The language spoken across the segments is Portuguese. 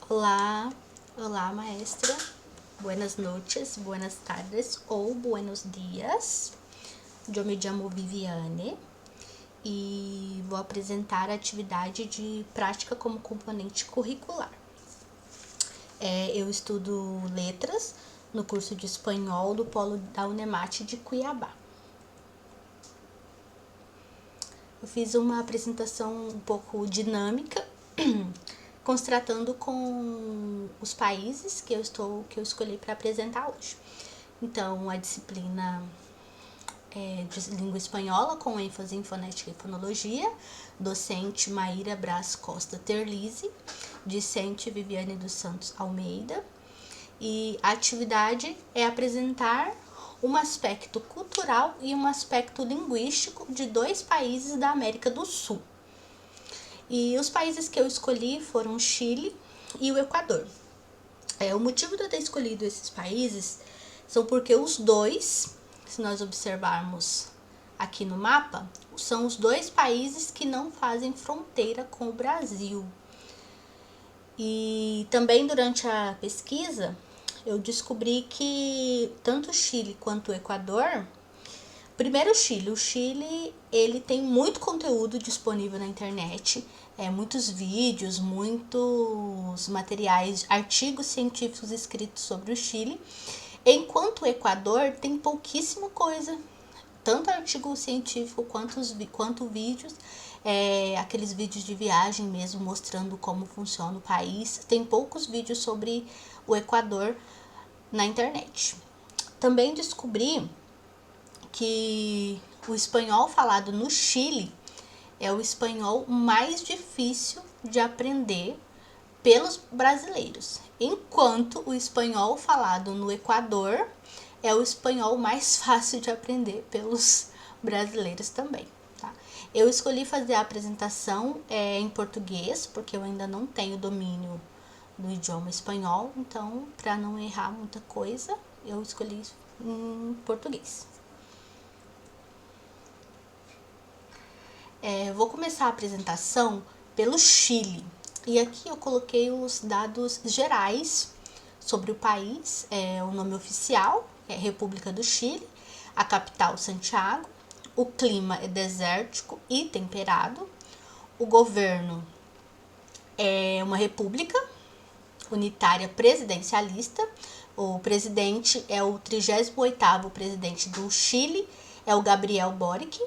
Olá, olá maestra, buenas noches, buenas tardes ou buenos dias. Eu me chamo Viviane e vou apresentar a atividade de prática como componente curricular. Eu estudo letras no curso de espanhol do Polo da Unemate de Cuiabá. Eu fiz uma apresentação um pouco dinâmica, tratando com os países que eu escolhi para apresentar hoje. Então, a disciplina é de língua espanhola, com ênfase em fonética e fonologia, docente Maíra Braz Costa Terlizzi, discente Viviane dos Santos Almeida, e a atividade é apresentar um aspecto cultural e um aspecto linguístico de dois países da América do Sul. E os países que eu escolhi foram o Chile e o Equador. O motivo de eu ter escolhido esses países são porque os dois, se nós observarmos aqui no mapa, são os dois países que não fazem fronteira com o Brasil. E também durante a pesquisa, eu descobri que tanto o Chile quanto o Equador... Primeiro, o Chile ele tem muito conteúdo disponível na internet, muitos vídeos, muitos materiais, artigos científicos escritos sobre o Chile, enquanto o Equador tem pouquíssima coisa, tanto artigo científico quanto vídeos, aqueles vídeos de viagem mesmo, mostrando como funciona o país. Tem poucos vídeos sobre o Equador na internet. Também descobri que o espanhol falado no Chile é o espanhol mais difícil de aprender pelos brasileiros, enquanto o espanhol falado no Equador é o espanhol mais fácil de aprender pelos brasileiros também. Tá? Eu escolhi fazer a apresentação em português, porque eu ainda não tenho domínio do idioma espanhol, então, para não errar muita coisa, eu escolhi em português. Vou começar a apresentação pelo Chile. E aqui eu coloquei os dados gerais sobre o país. O nome oficial é República do Chile, a capital Santiago, o clima é desértico e temperado, o governo é uma república unitária presidencialista, o presidente é o 38º presidente do Chile, é o Gabriel Boric.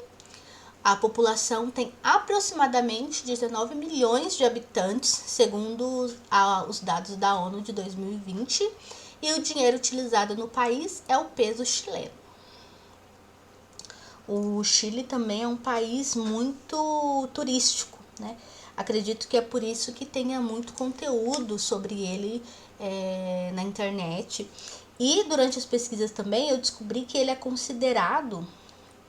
A população tem aproximadamente 19 milhões de habitantes, segundo os dados da ONU de 2020, e o dinheiro utilizado no país é o peso chileno. O Chile também é um país muito turístico, né? Acredito que é por isso que tenha muito conteúdo sobre ele na internet. E durante as pesquisas também eu descobri que ele é considerado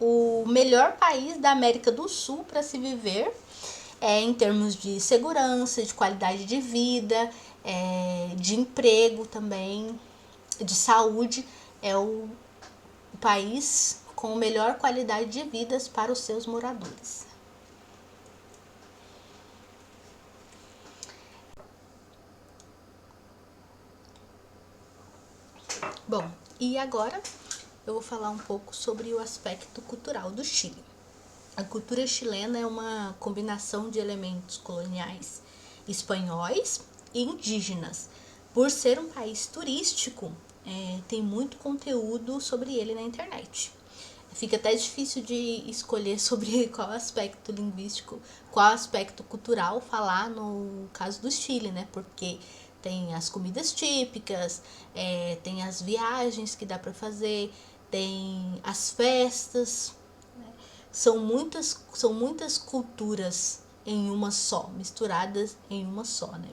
o melhor país da América do Sul para se viver, em termos de segurança, de qualidade de vida, de emprego também, de saúde. É o país com melhor qualidade de vida para os seus moradores. Bom, e agora eu vou falar um pouco sobre o aspecto cultural do Chile. A cultura chilena é uma combinação de elementos coloniais espanhóis e indígenas. Por ser um país turístico, tem muito conteúdo sobre ele na internet. Fica até difícil de escolher sobre qual aspecto linguístico, qual aspecto cultural falar no caso do Chile, né? Porque tem as comidas típicas, tem as viagens que dá para fazer, tem as festas, né? São muitas culturas em uma só, misturadas em uma só, né?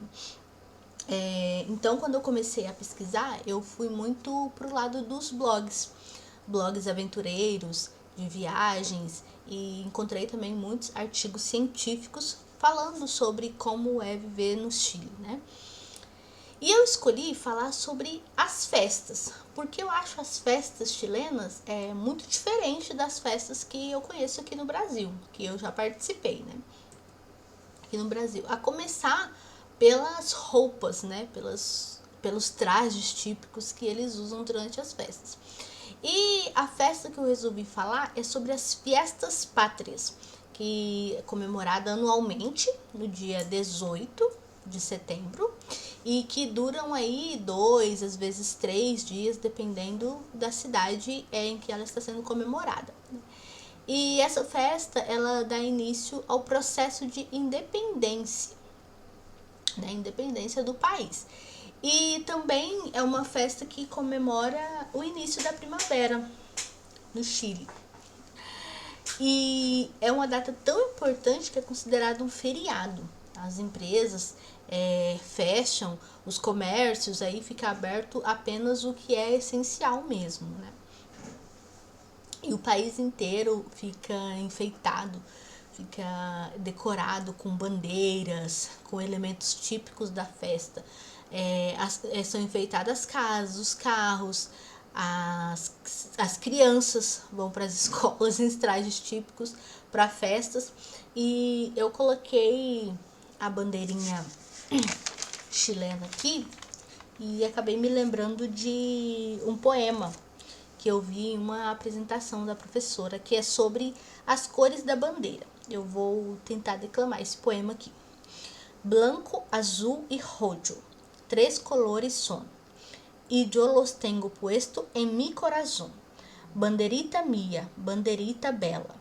Então, quando eu comecei a pesquisar, eu fui muito pro lado dos blogs aventureiros, de viagens, e encontrei também muitos artigos científicos falando sobre como é viver no Chile, né? E eu escolhi falar sobre as festas, porque eu acho as festas chilenas muito diferente das festas que eu conheço aqui no Brasil, que eu já participei, né? Aqui no Brasil. A começar pelas roupas, né? Pelos trajes típicos que eles usam durante as festas. E a festa que eu resolvi falar é sobre as Fiestas Pátrias, que é comemorada anualmente no dia 18 de setembro e que duram aí 2, às vezes 3 dias, dependendo da cidade em que ela está sendo comemorada. E essa festa, ela dá início ao processo de independência, né, independência do país. E também é uma festa que comemora o início da primavera no Chile. E é uma data tão importante que é considerado um feriado. As empresas fecham, os comércios, aí fica aberto apenas o que é essencial mesmo, né? E o país inteiro fica enfeitado, fica decorado com bandeiras, com elementos típicos da festa. São enfeitadas as casas, os carros, as crianças vão para as escolas em trajes típicos para festas. E eu coloquei a bandeirinha chilena aqui e acabei me lembrando de um poema que eu vi em uma apresentação da professora, que é sobre as cores da bandeira. Eu vou tentar declamar esse poema aqui. Blanco, azul y rojo, 3 colores son, y yo los tengo puesto en mi corazón. Banderita mía, banderita bella,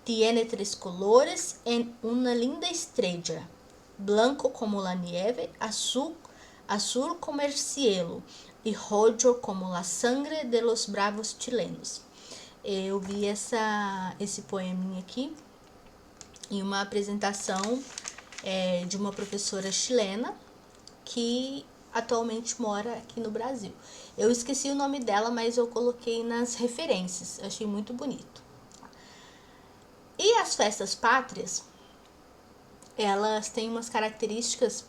tiene 3 colores en una linda estrella, blanco como la nieve, azul como el cielo, e rojo como la sangre de los bravos chilenos. Eu vi esse poeminha aqui em uma apresentação de uma professora chilena que atualmente mora aqui no Brasil. Eu esqueci o nome dela, mas eu coloquei nas referências. Eu achei muito bonito. E as festas pátrias, elas têm umas características,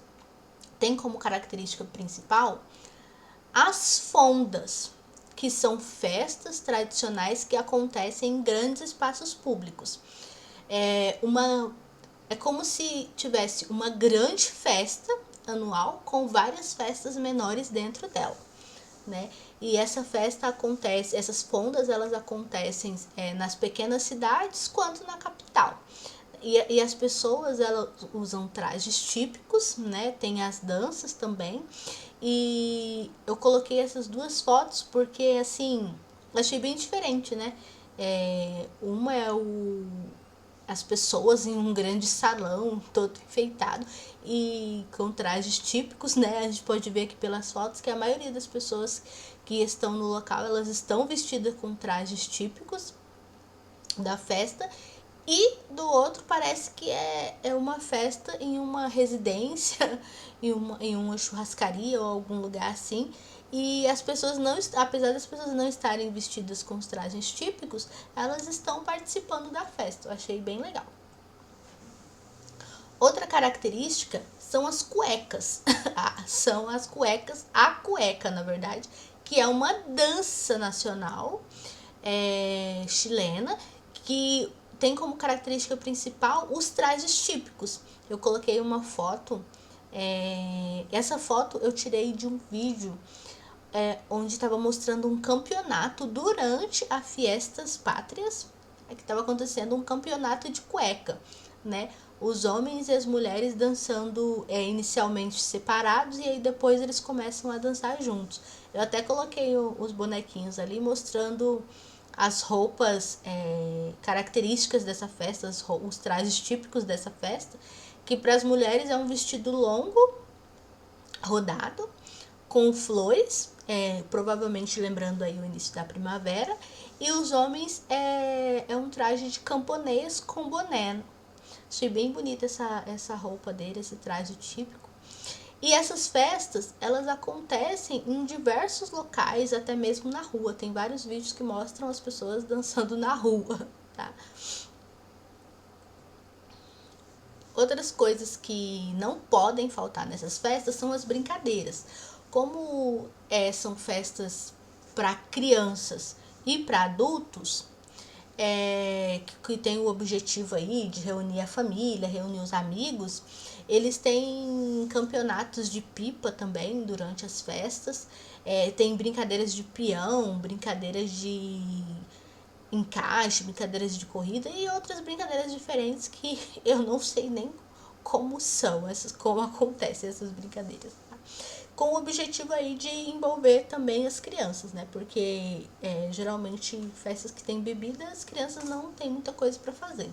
tem como característica principal as fondas, que são festas tradicionais que acontecem em grandes espaços públicos. É como se tivesse uma grande festa anual com várias festas menores dentro dela, né? E essa festa acontece, essas fondas, elas acontecem nas pequenas cidades quanto na capital. E as pessoas, elas usam trajes típicos, né? Tem as danças também. E eu coloquei essas 2 fotos porque, assim, achei bem diferente, né? Uma é as pessoas em um grande salão, todo enfeitado e com trajes típicos, né? A gente pode ver aqui pelas fotos que a maioria das pessoas que estão no local, elas estão vestidas com trajes típicos da festa. E do outro parece que é uma festa em uma residência, em uma churrascaria ou algum lugar assim. E as pessoas não, apesar das pessoas não estarem vestidas com os trajes típicos, elas estão participando da festa. Eu achei bem legal. Outra característica são as cuecas. São as cuecas, a cueca, na verdade, que é uma dança nacional chilena que tem como característica principal os trajes típicos. Eu coloquei uma foto, essa foto eu tirei de um vídeo onde estava mostrando um campeonato durante as Fiestas Pátrias, que estava acontecendo um campeonato de cueca, né? Os homens e as mulheres dançando inicialmente separados e aí depois eles começam a dançar juntos. Eu até coloquei os bonequinhos ali mostrando as roupas características dessa festa, os trajes típicos dessa festa, que para as mulheres é um vestido longo, rodado, com flores, provavelmente lembrando aí o início da primavera, e os homens é um traje de camponês com boné. Achei bem bonita essa roupa dele, esse traje típico. E essas festas, elas acontecem em diversos locais, até mesmo na rua. Tem vários vídeos que mostram as pessoas dançando na rua, tá? Outras coisas que não podem faltar nessas festas são as brincadeiras. Como são festas para crianças e para adultos, que tem o objetivo aí de reunir a família, reunir os amigos, Eles têm campeonatos de pipa também durante as festas. Tem brincadeiras de peão, brincadeiras de encaixe, brincadeiras de corrida e outras brincadeiras diferentes que eu não sei nem como são essas, como acontecem essas brincadeiras, tá? Com o objetivo aí de envolver também as crianças, né? Porque geralmente festas que tem bebida, as crianças não tem muita coisa para fazer.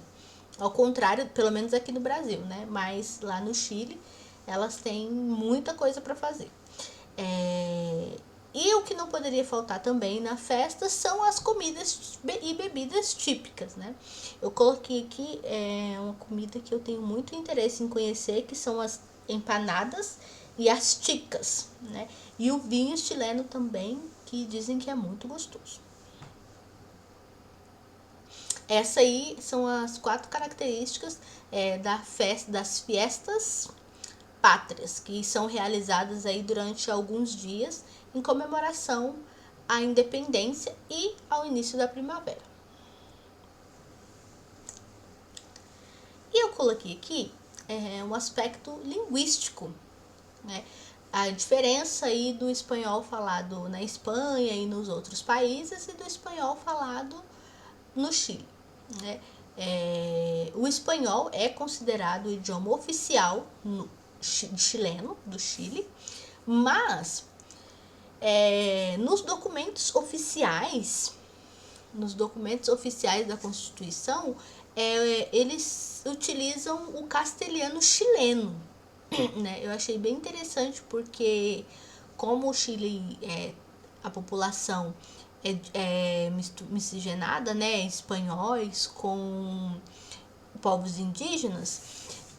Ao contrário, pelo menos aqui no Brasil, né? Mas lá no Chile, elas têm muita coisa para fazer. E o que não poderia faltar também na festa são as comidas e bebidas típicas, né? Eu coloquei aqui uma comida que eu tenho muito interesse em conhecer, que são as empanadas e as chicas, né? E o vinho chileno também, que dizem que é muito gostoso. Essa aí são as 4 características das fiestas pátrias, que são realizadas aí durante alguns dias em comemoração à independência e ao início da primavera. E eu coloquei aqui um aspecto linguístico, né? A diferença aí do espanhol falado na Espanha e nos outros países e do espanhol falado no Chile, né? O espanhol é considerado o idioma oficial chileno, do Chile, mas nos documentos oficiais da Constituição, eles utilizam o castelhano chileno, né? Eu achei bem interessante porque como o Chile a população é miscigenada, né, espanhóis com povos indígenas,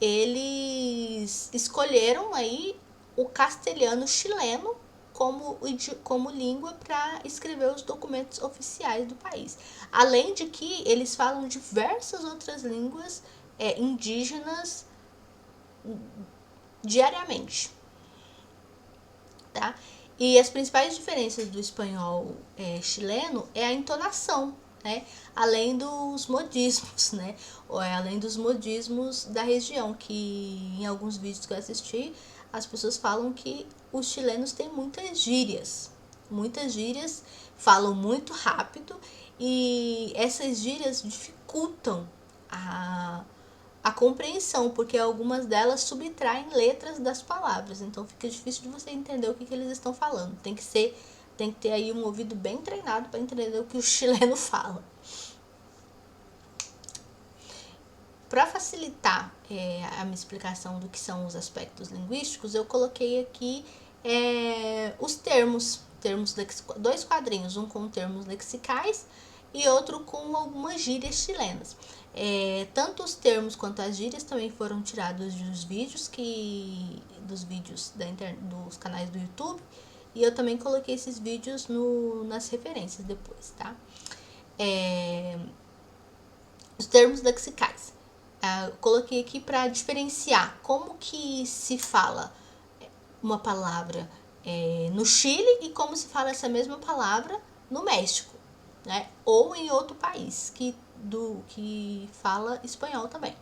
eles escolheram aí o castelhano chileno como língua para escrever os documentos oficiais do país. Além de que eles falam diversas outras línguas indígenas diariamente, tá? E as principais diferenças do espanhol chileno é a entonação, né? Além dos modismos, né? Além dos modismos da região, que em alguns vídeos que eu assisti, as pessoas falam que os chilenos têm muitas gírias, falam muito rápido e essas gírias dificultam a compreensão, porque algumas delas subtraem letras das palavras, então fica difícil de você entender o que eles estão falando. Tem que ter aí um ouvido bem treinado para entender o que o chileno fala. Para facilitar a minha explicação do que são os aspectos linguísticos, eu coloquei aqui os termos 2 quadrinhos, um com termos lexicais e outro com algumas gírias chilenas. Tanto os termos quanto as gírias também foram tirados dos vídeos dos canais do YouTube, e eu também coloquei esses vídeos nas referências depois, tá? Os termos lexicais. Eu coloquei aqui para diferenciar como que se fala uma palavra no Chile e como se fala essa mesma palavra no México, né? Ou em outro país que fala espanhol também.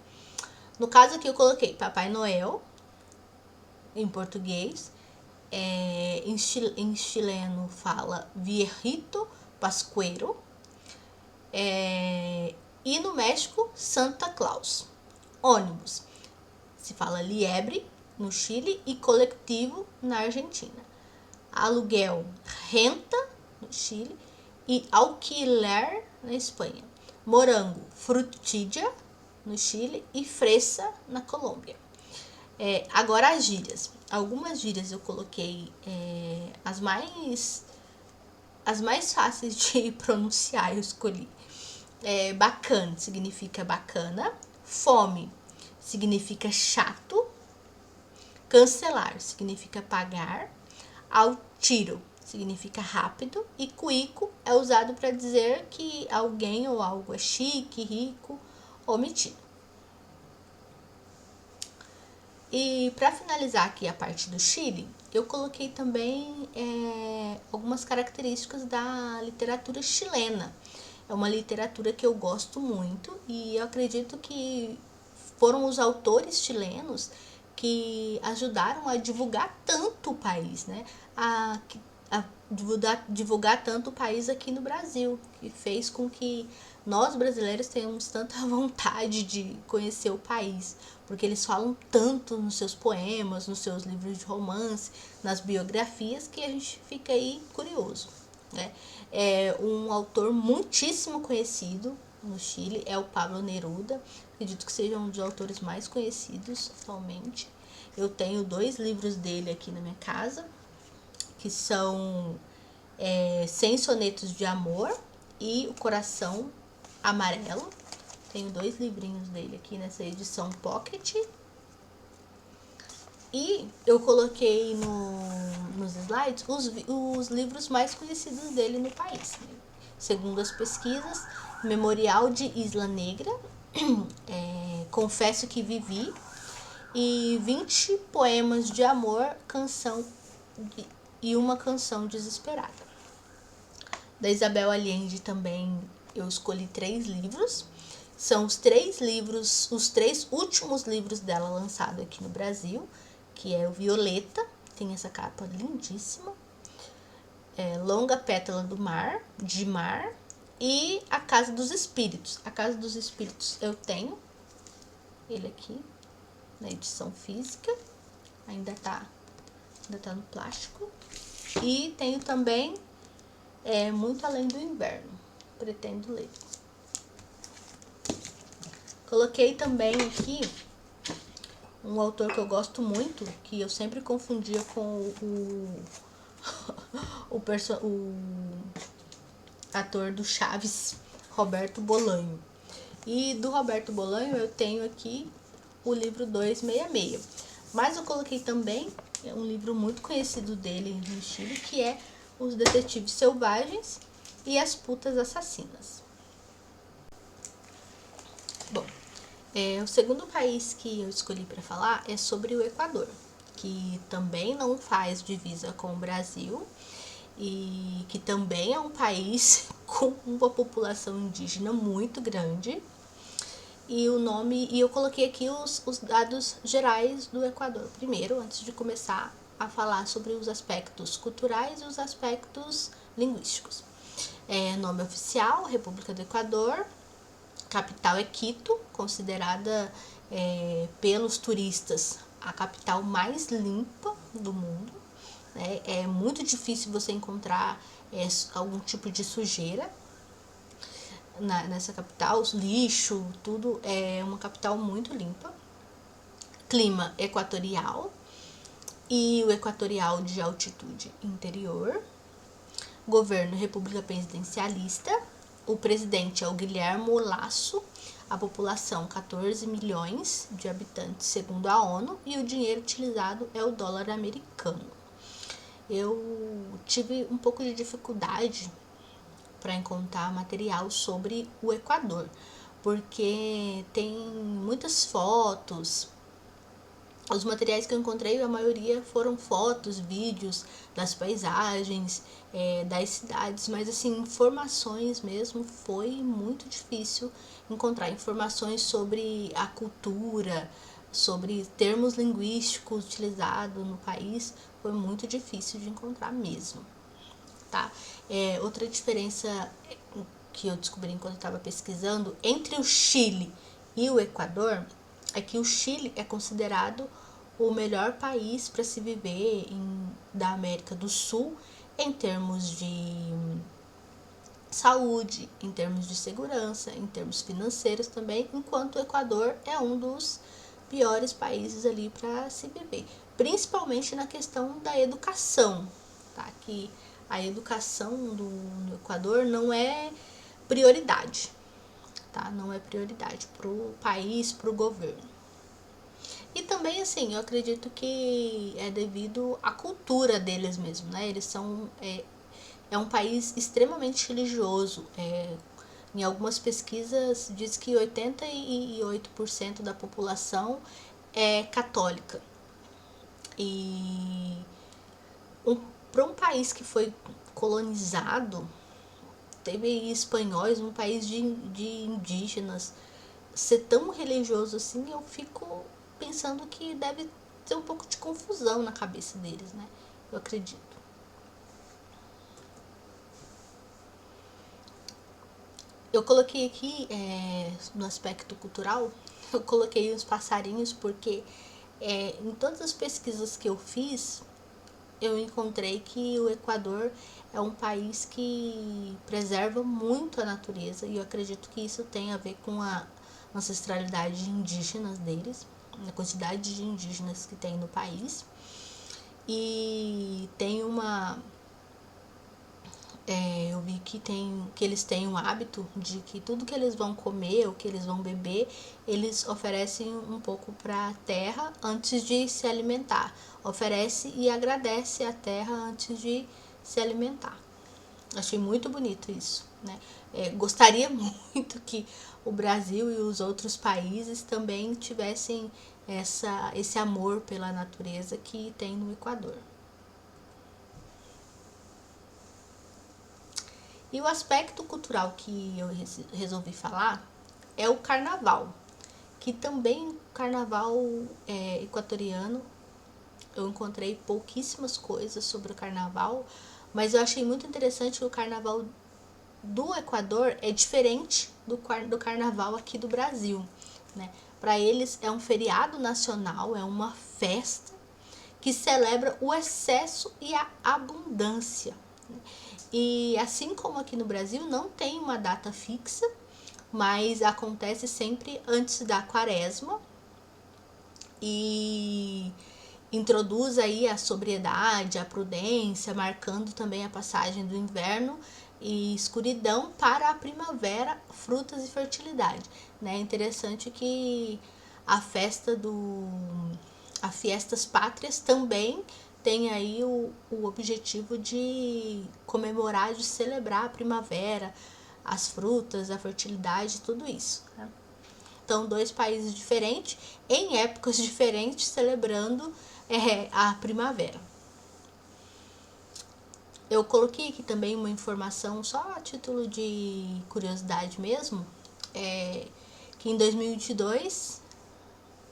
No caso aqui eu coloquei Papai Noel em português, em chileno fala Viejito Pascuero, e no México Santa Claus. Ônibus se fala liebre no Chile e coletivo na Argentina. Aluguel, renta no Chile e alquiler na Espanha. Morango, frutilla no Chile e fresa na Colômbia. Agora as gírias. Algumas gírias eu coloquei as mais fáceis de pronunciar, eu escolhi. Bacana significa bacana. Fome significa chato. Cancelar significa pagar. Ao tiro significa rápido. E cuico é usado para dizer que alguém ou algo é chique, rico ou metido. E para finalizar aqui a parte do Chile, eu coloquei também algumas características da literatura chilena. É uma literatura que eu gosto muito e eu acredito que foram os autores chilenos que ajudaram a divulgar tanto o país, né? A divulgar tanto o país aqui no Brasil, que fez com que nós brasileiros tenhamos tanta vontade de conhecer o país, porque eles falam tanto nos seus poemas, nos seus livros de romance, nas biografias, que a gente fica aí curioso, né? É um autor muitíssimo conhecido no Chile, é o Pablo Neruda. Acredito que seja um dos autores mais conhecidos atualmente. Eu tenho 2 livros dele aqui na minha casa, que são 100 Sonetos de Amor e O Coração Amarelo. Tenho 2 livrinhos dele aqui nessa edição Pocket. E eu coloquei nos slides os livros mais conhecidos dele no país. Segundo as pesquisas, Memorial de Isla Negra, Confesso que Vivi, e 20 poemas de amor, e uma canção desesperada. Da Isabel Allende também eu escolhi 3 livros. São os 3 últimos livros dela lançados aqui no Brasil, que é o Violeta, tem essa capa lindíssima, Longa Pétala de Mar, e A Casa dos Espíritos. A Casa dos Espíritos eu tenho ele aqui na edição física, ainda tá no plástico. E tenho também Muito Além do Inverno, pretendo ler. Coloquei também aqui um autor que eu gosto muito, que eu sempre confundia com o ator do Chaves, Roberto Bolanho. E do Roberto Bolanho eu tenho aqui o livro 266. Mas eu coloquei também um livro muito conhecido dele no Chile, que é Os Detetives Selvagens e As Putas Assassinas. Bom, o segundo país que eu escolhi para falar é sobre o Equador, que também não faz divisa com o Brasil e que também é um país com uma população indígena muito grande. E eu coloquei aqui os dados gerais do Equador primeiro, antes de começar a falar sobre os aspectos culturais e os aspectos linguísticos. Nome oficial, República do Equador. Capital é Quito, considerada pelos turistas a capital mais limpa do mundo. É muito difícil você encontrar algum tipo de sujeira nessa capital, lixo, tudo. É uma capital muito limpa. Clima equatorial e o equatorial de altitude interior. Governo República Presidencialista. O presidente é o Guilherme Lasso. A população 14 milhões de habitantes segundo a ONU e o dinheiro utilizado é o dólar americano. Eu tive um pouco de dificuldade para encontrar material sobre o Equador, porque tem muitas fotos. Os materiais que eu encontrei, a maioria foram fotos, vídeos das paisagens, das cidades, mas assim, informações mesmo, foi muito difícil encontrar informações sobre a cultura, sobre termos linguísticos utilizados no país, foi muito difícil de encontrar mesmo, tá? Outra diferença que eu descobri enquanto eu estava pesquisando entre o Chile e o Equador é que o Chile é considerado o melhor país para se viver da América do Sul em termos de saúde, em termos de segurança, em termos financeiros também, enquanto o Equador é um dos piores países ali para se viver, principalmente na questão da educação, tá? Que a educação no Equador não é prioridade, tá? Não é prioridade para o país, para o governo. E também, assim, eu acredito que é devido à cultura deles mesmo, né? Eles são... É um país extremamente religioso. Em algumas pesquisas diz que 88% da população é católica. E para um país que foi colonizado, teve espanhóis, um país de indígenas, ser tão religioso assim, eu fico pensando que deve ter um pouco de confusão na cabeça deles, né? Eu acredito. Eu coloquei aqui, no aspecto cultural, eu coloquei os passarinhos porque em todas as pesquisas que eu fiz, eu encontrei que o Equador é um país que preserva muito a natureza e eu acredito que isso tem a ver com a ancestralidade indígena deles, a quantidade de indígenas que tem no país. E tem eu vi que eles têm um hábito de que tudo que eles vão comer ou que eles vão beber, eles oferecem um pouco para a terra antes de se alimentar. Oferece e agradece a terra antes de se alimentar. Achei muito bonito isso, né? Gostaria muito que o Brasil e os outros países também tivessem esse amor pela natureza que tem no Equador. E o aspecto cultural que eu resolvi falar é o carnaval, que também o carnaval equatoriano, eu encontrei pouquíssimas coisas sobre o carnaval, mas eu achei muito interessante que o carnaval do Equador é diferente do carnaval aqui do Brasil, né? Para eles é um feriado nacional, é uma festa que celebra o excesso e a abundância. E assim como aqui no Brasil, não tem uma data fixa, mas acontece sempre antes da quaresma e introduz aí a sobriedade, a prudência, marcando também a passagem do inverno e escuridão para a primavera, frutas e fertilidade. É interessante que a festa as fiestas pátrias também tem aí o objetivo de comemorar, de celebrar a primavera, as frutas, a fertilidade, tudo isso. Né? Então, dois países diferentes, em épocas diferentes, celebrando a primavera. Eu coloquei aqui também uma informação, só a título de curiosidade mesmo, que em 2022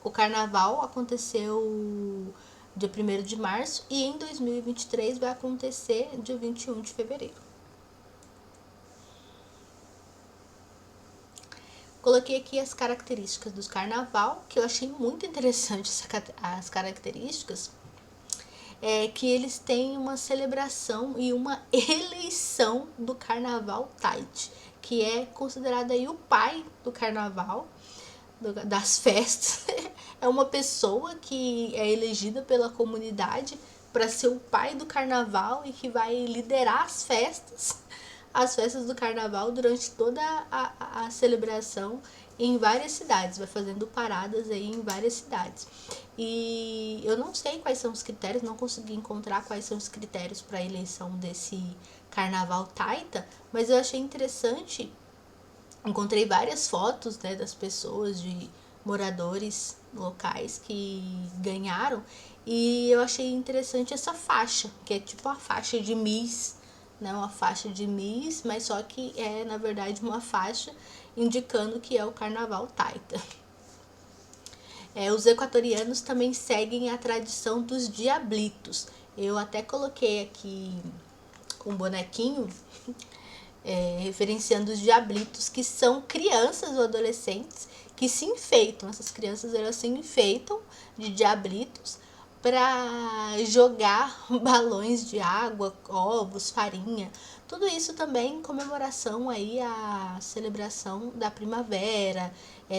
o carnaval aconteceu dia 1º de março e em 2023 vai acontecer dia 21 de fevereiro. Coloquei aqui as características do carnaval, que eu achei muito interessante as características, que eles têm uma celebração e uma eleição do carnaval Taiti, que é considerado aí o pai do carnaval, das festas. É uma pessoa que é elegida pela comunidade para ser o pai do carnaval e que vai liderar as festas do carnaval durante toda a celebração em várias cidades, vai fazendo paradas aí em várias cidades. E eu não sei quais são os critérios, não consegui encontrar quais são os critérios para a eleição desse carnaval taita, mas eu achei interessante. Encontrei várias fotos, né, das pessoas, de moradores locais que ganharam, e eu achei interessante essa faixa, que é tipo a faixa de Miss, né, uma faixa de Miss, mas só que é na verdade uma faixa indicando que é o carnaval taita. Os equatorianos também seguem a tradição dos diablitos. Eu até coloquei aqui um bonequinho referenciando os diablitos, que são crianças ou adolescentes que se enfeitam. Essas crianças, elas se enfeitam de diablitos para jogar balões de água, ovos, farinha. Tudo isso também em comemoração aí à celebração da primavera,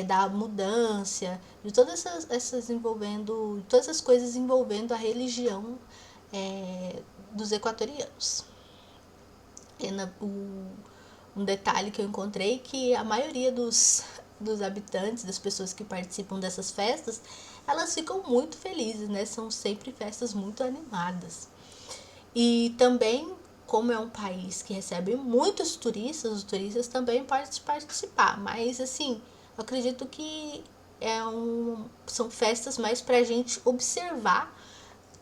da mudança, de todas todas as coisas envolvendo a religião dos equatorianos. Um detalhe que eu encontrei, que a maioria dos habitantes, das pessoas que participam dessas festas, elas ficam muito felizes, né? São sempre festas muito animadas. E também, como é um país que recebe muitos turistas, os turistas também podem participar. Mas, assim, eu acredito que são festas mais para a gente observar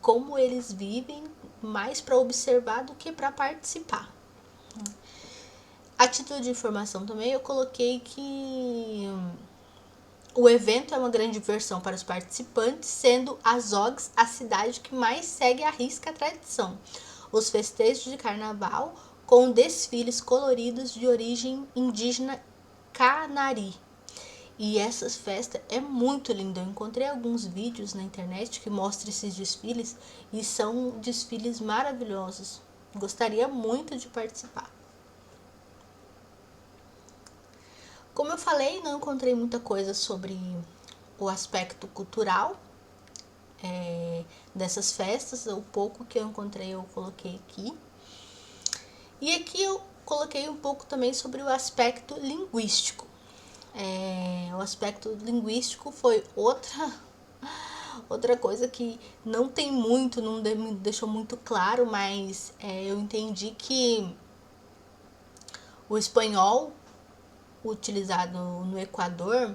como eles vivem, mais para observar do que para participar. A título de informação também, eu coloquei que O evento é uma grande diversão para os participantes, sendo Azogues a cidade que mais segue à risca a tradição. Os festejos de carnaval com desfiles coloridos de origem indígena canari. E essa festa é muito linda. Eu encontrei alguns vídeos na internet que mostram esses desfiles e são desfiles maravilhosos. Gostaria muito de participar. Como eu falei, não encontrei muita coisa sobre o aspecto cultural dessas festas. O pouco que eu encontrei eu coloquei aqui. E aqui eu coloquei um pouco também sobre o aspecto linguístico. O aspecto linguístico foi outra coisa que não tem muito, não me deixou muito claro, mas eu entendi que o espanhol utilizado no Equador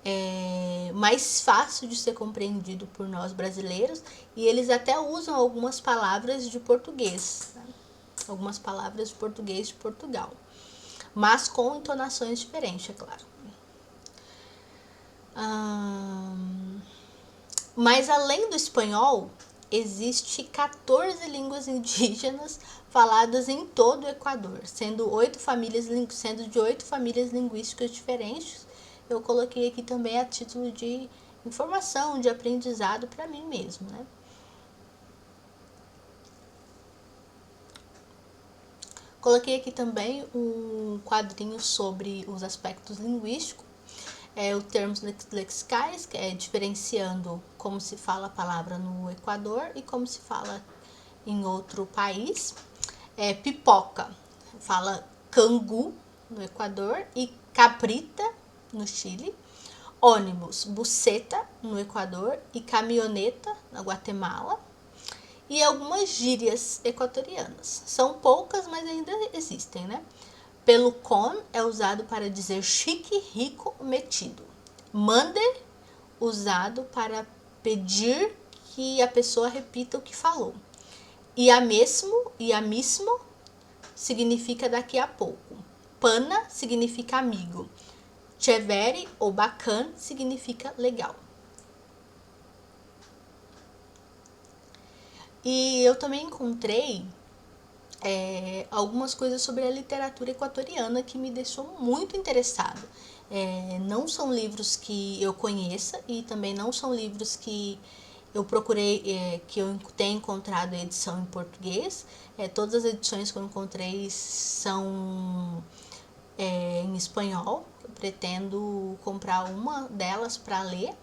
é mais fácil de ser compreendido por nós brasileiros, e eles até usam algumas palavras de português, né? Algumas palavras de português de Portugal, mas com entonações diferentes, é claro. Mas além do espanhol, existe 14 línguas indígenas faladas em todo o Equador, sendo de 8 famílias linguísticas diferentes. Eu coloquei aqui também a título de informação, de aprendizado para mim mesmo, né? Coloquei aqui também um quadrinho sobre os aspectos linguísticos, os termos lexicais, que é diferenciando como se fala a palavra no Equador e como se fala em outro país. Pipoca, fala cangu no Equador e cabrita no Chile. Ônibus, buceta no Equador e caminhoneta na Guatemala. E algumas gírias equatorianas. São poucas, mas ainda existem, né? Pelucón é usado para dizer chique, rico, metido. Mande, usado para pedir que a pessoa repita o que falou. E a mesmo significa daqui a pouco. Pana significa amigo. Chévere ou bacana significa legal. E eu também encontrei algumas coisas sobre a literatura equatoriana que me deixou muito interessado. Não são livros que eu conheça e também não são livros que eu procurei, que eu tenho encontrado a edição em português. Todas as edições que eu encontrei são em espanhol. Eu pretendo comprar uma delas para ler.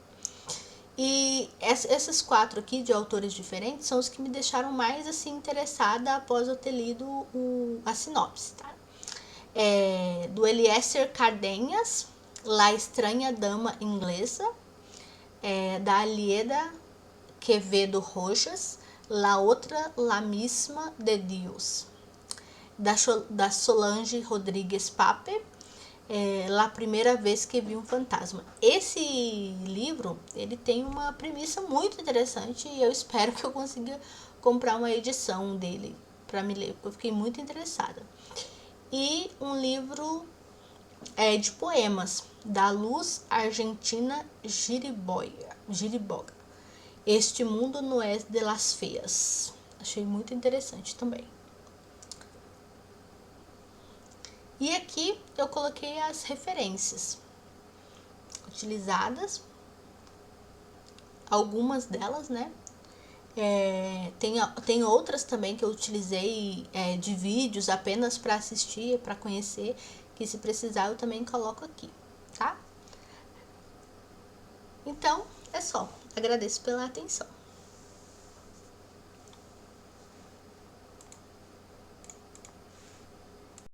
E esses 4 aqui de autores diferentes são os que me deixaram mais assim interessada após eu ter lido a sinopse, tá? Do Eliezer Cardenhas, La Estranha Dama Inglesa, da Alieda Quevedo Rojas, La Outra La Misma de Dios, da Solange Rodrigues Pape, La Primeira Vez que Vi um Fantasma. Esse livro, ele tem uma premissa muito interessante e eu espero que eu consiga comprar uma edição dele para me ler, porque eu fiquei muito interessada. E um livro de poemas, da Luz Argentina Giriboga. Este Mundo Não é de las Feas. Achei muito interessante também. E aqui eu coloquei as referências utilizadas, algumas delas, né? Tem outras também que eu utilizei de vídeos apenas para assistir, para conhecer, que se precisar eu também coloco aqui, tá? Então, é só. Agradeço pela atenção.